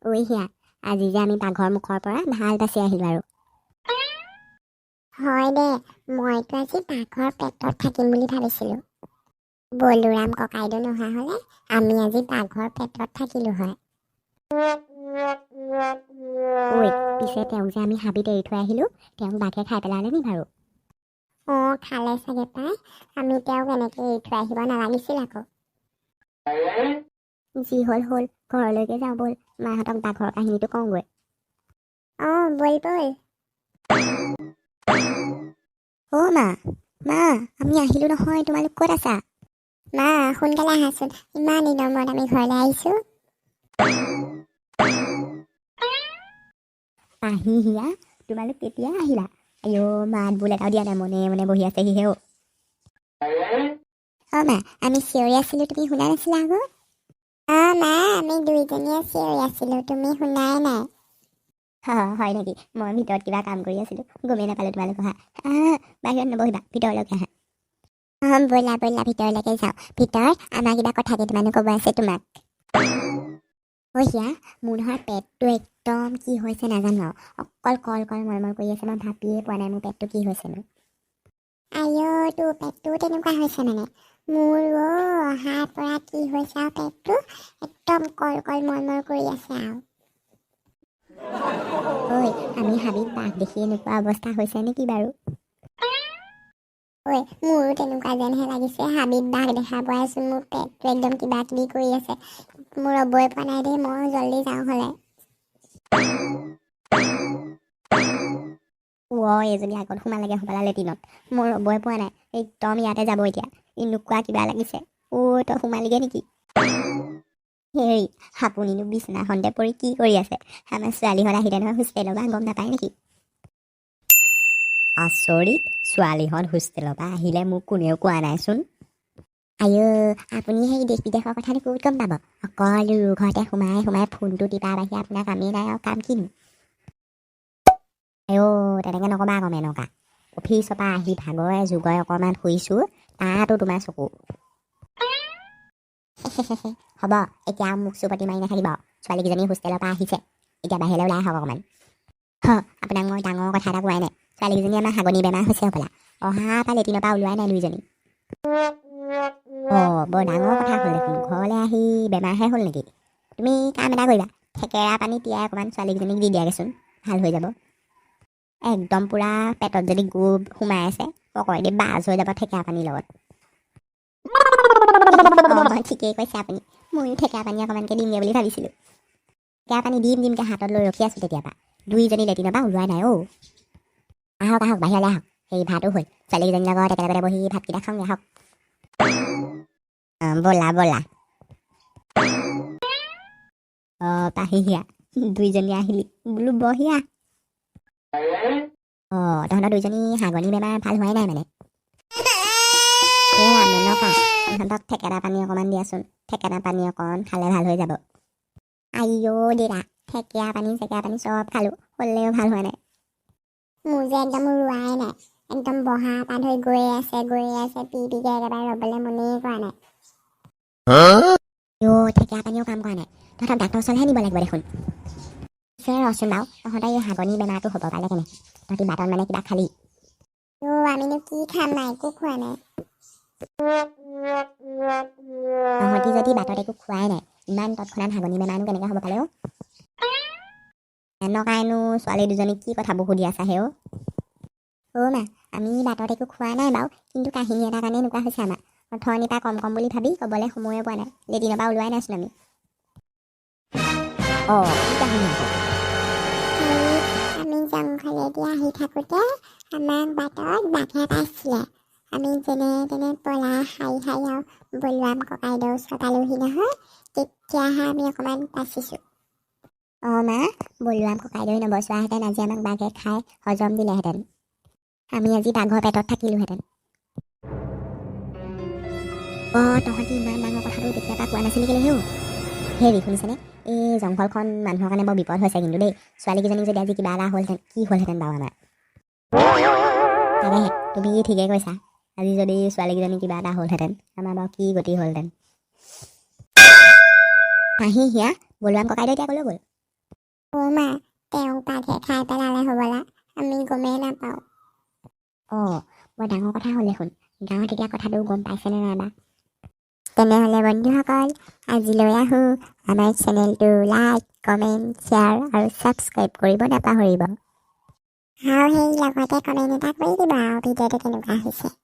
ঐ হিয়া, আজি যে আমি পাকঘৰ মুখৰ পৰা ভাল বাচি আহিলোঁ আৰু। হয় দে, মইতো আজি পাকঘৰ পেটত থাকিম বুলি ভাবিছিলোঁ। বলোৰাম ককাইদেউ নোহোৱা হ'লে আমি আজি পাকঘৰ পেটত থাকিলোঁ হয়। ঐ, পিছে তেওঁক যে আমি হাবিত এৰি থৈ আহিলোঁ, তেওঁক বাঘে খাই পেলালে নি বাৰু? অঁ, খালে চাগে পাই। আমি তেওঁক এনেকৈ এৰি থৈ আহিব নালাগিছিল আকৌ। যি হ'ল হ'ল, ঘৰলৈকে যাওঁ ব'ল, মাহঁতক বাঘৰ কাহিনীটো কওঁগৈ। অঁ, ব'ল ব'ল। অ' মা, আমি আহিলোঁ নহয়, তোমালোক ক'ত আছা? মা, সোনকালে আহাচোন, ইমান দিনৰ মূৰত আমি ঘৰলৈ আহিছোঁ। আহি হিয়া, তোমালোক কেতিয়া আহিলা? আইঅ' মাত বোল এটাও দিয়া নাই, মনে মনে বহি আছেহিহে অ'। অঁ মা, আমি চিঞৰি আছিলোঁ, তুমি শুনা নাছিলা আকৌ? অঁ মা, আমি দুইজনীয়ে চিঞৰি আছিলোঁ, তুমি শুনাই নাই। হয় নেকি? মই ভিতৰত কিবা কাম কৰি আছিলোঁ, গমেই নাপালোঁ তোমালোক অহা। বাহিৰত নবহিবা, ভিতৰলৈকে আহা। অঁ, ব'লা ব'লা, ভিতৰলৈকে যাওঁ। ভিতৰত আমাৰ কিবা কথা কেইটামানো ক'ব আছে তোমাক। ঐ হিয়া, মোৰ নহয় পেটটো একদম কি হৈছে নাজানো আৰু, অকল কল মৰমৰ কৰি আছে, মই ভাবিয়ে পোৱা নাই মোৰ পেটটো কি হৈছেনো। আইঅ' তোৰ পেটটো তেনেকুৱা হৈছে মানে? মোৰ অহাৰ পৰা কি হৈছে আৰু পেটটো একদম কল মৰমৰ কৰি আছে আৰু। ঐ, আমি হাবিত বাঘ দেখি এনেকুৱা অৱস্থা হৈছে নেকি বাৰু? ঐ, মোৰো তেনেকুৱা যেনহে লাগিছে, হাবিত বাঘ দেখা পোৱাইচোন, মোৰ পেটটো একদম কিবা কিবি কৰি আছে। মোৰ ৰ'বই পোৱা নাই দেই, মই জল্দি যাওঁ হ'লে। এজনী আগত সোমালেগে হ'বলা লেটিনত, মোৰ ৰ'বই পোৱা নাই, একদম ইয়াতে যাব এতিয়া, এনেকুৱা কিবা লাগিছে। তই সোমালিগে নেকি? হেৰি, আপুনিনো বিচনাখনতে পৰি কি কৰি আছে? আমাৰ ছোৱালীহঁত আহিলে নহয় হোষ্টেলৰ পৰা, গম নাপায় নেকি? আচৰিত, ছোৱালীহঁত হোষ্টেলৰ পৰা আহিলে মোক কোনেও কোৱা নাইচোন। আইঅ', আপুনি সেই দেশ বিদেশৰ কথাটো ক'ত গম পাব? অকল ঘৰতে সোমাই ফোনটো টিপা বাহিৰে আপোনাৰ কামেই নাই আৰু, কাম কিনো? তেনেকৈ নক'বা আকৌ মেনকা। অফিচৰ পৰা আহি ভাগৰে যুগৰে অকণমান শুইছোঁ, তাতো তোমাৰ চকু। হ'ব, এতিয়া মোক চুপতি মাৰি নাথাকিব। ছোৱালীকেইজনী হোষ্টেলৰ পৰা আহিছে, এতিয়া বাহিৰলৈ ওলাই আহক অকণমান। আপোনাক মই ডাঙৰ কথা এটা কোৱাই নাই, ছোৱালীকেইজনী আমাৰ হাগনি বেমাৰ হৈছে হ'বলা, অহা পৰা লেটিনৰ পৰা ওলোৱাই নাই দুইজনী। বৰ ডাঙৰ কথা হ'ল দেখোন, ঘৰলৈ আহি বেমাৰহে হ'ল নেকি? তুমি কাম এটা কৰিবা, থেকেৰা পানী তিয়াই অকণমান ছোৱালীকেইজনীক দি দিয়াগৈচোন, ভাল হৈ যাব। একদম পূৰা পেটত যদি গু সোমাই আছে, পকৰেদি বাজ হৈ যাব থেকেৰা পানীৰ লগত। ঠিকেই কৈছে আপুনি, ময়ো থেকেৰা পানী অকণমানকৈ দিমগৈ বুলি ভাবিছিলোঁ। থেকেৰা পানী দিমকৈ হাতত লৈ ৰখি আছোঁ তেতিয়াৰ পৰা, দুইজনী লেটিনৰ পৰা ওলোৱাই নাই অ'। আহক বাহিৰলৈ আহক, সেই ভাতো হ'ল, ছোৱালীকেইজনীৰ লগত একেলগে বহি ভাতকেইটা খাওঁগৈ, আহক। ব'লা। পাহিহিয়া, দুইজনী আহিলি বোলো বহিয়া। তহঁতৰ দুইজনী হাগনি বেমাৰ ভাল হোৱাই নাই মানে? মেনকা, ইহঁতক থেকেৰা পানী অকণমান দিয়াচোন, থেকেৰা পানী অকণ খালে ভাল হৈ যাব। আইঅ' দেতা, থেকেৰা পানী চব খালোঁ, হ'লেও ভাল হোৱা নাই। মোৰ যে একদম ৰোৱাই নাই, একদম বহা পা ধৰি গৈয়ে আছে, পিকে একেবাৰে ৰ'বলৈ মনেই কৰা নাই। থেকেৰা পানীও কাম কৰা নাই, তহঁতক ডাক্তৰ ওচৰলৈহে নিব লাগিব দেখোন। ৰচোন বাৰু, তহঁতৰ এই হাগনি বেমাৰটো হ'ব পালে কেনে? তহঁতি বাটত মানে কিবা খালি? আমিনো কি খাম, নাই একো খোৱা নাই। তহঁতি যদি বাটত একো খোৱাই নাই, ইমান তৎক্ষণাত হাগনি বেমাৰনো কেনেকৈ হ'ব পালে অ'? এনেকুৱাইনো ছোৱালী দুজনীক কি কথাবোৰ সুধি আছা হে অ'? মা, আমি বাটত একো খোৱা নাই বাৰু, কিন্তু কাহিনী এটাৰ কাৰণে এনেকুৱা হৈছে আমাৰ। অথনিৰ পৰা কম বুলি ভাবি ক'বলৈ সময়ে পোৱা নাই, লেটিনৰ পৰা ওলোৱাই নাইচোন আমি। কি কাহিনী আকৌ? আমি জংঘলেদি আহি থাকোঁতে আমাক বাটত বাঘে পাইছিলে। আমি যেনে তেনে পলাই হাৰি আৰু বলোৰাম ককাইদেউ ওচৰত পালোহি নহয়, তেতিয়াহে আমি অকণমান বাচিছোঁ। মা, বলোৰাম ককাইদেউ নবচোৱাহেঁতেন আজি আমাক বাঘে খাই হজম দিলেহেঁতেন। আমি আজি বাঘৰ পেটত থাকিলোহেঁতেন। তহঁতি ইমান ডাঙৰ কথাটো তেতিয়াৰ পৰা কোৱা নাছিলি কেলেহে অ'? হেৰি শুনিছেনে, এই জংঘলখন মানুহৰ কাৰণে বৰ বিপদ হৈছে কিন্তু দেই। ছোৱালীকেইজনী যদি আজি কিবা এটা হ'লহেঁতেন, কি হ'লহেঁতেন বাৰু আমাৰ? তাকেহে, তুমি ঠিকেই কৈছা, আজি যদি ছোৱালীকেইজনী কিবা এটা হ'লহেঁতেন, আমাৰ বাৰু কি গতি হ'লহেঁতেন। হিয়া, বলোৰাম ককাইদেউ এতিয়া ক'লৈ গ'ল? অ' মা তেওঁ বাঘে খাই পেলালে হ'বলা আমি গমেই নাপাওঁ। অঁ বৰ ডাঙৰ কথা হ'লে শুন গাঁৱত এতিয়া কথাটো গম পাইছেনে নাইবা তেনেহ'লে বন্ধুসকল আজিলৈ আহোঁ আমাৰ চেনেলটো লাইক কমেণ্ট শ্বেয়াৰ আৰু ছাবস্ক্ৰাইব কৰিব নাপাহৰিব আৰু সেই লগতে কমেণ্ট এটা কৰি দিব আৰু ভিডিঅ'টো কেনেকুৱা হৈছে।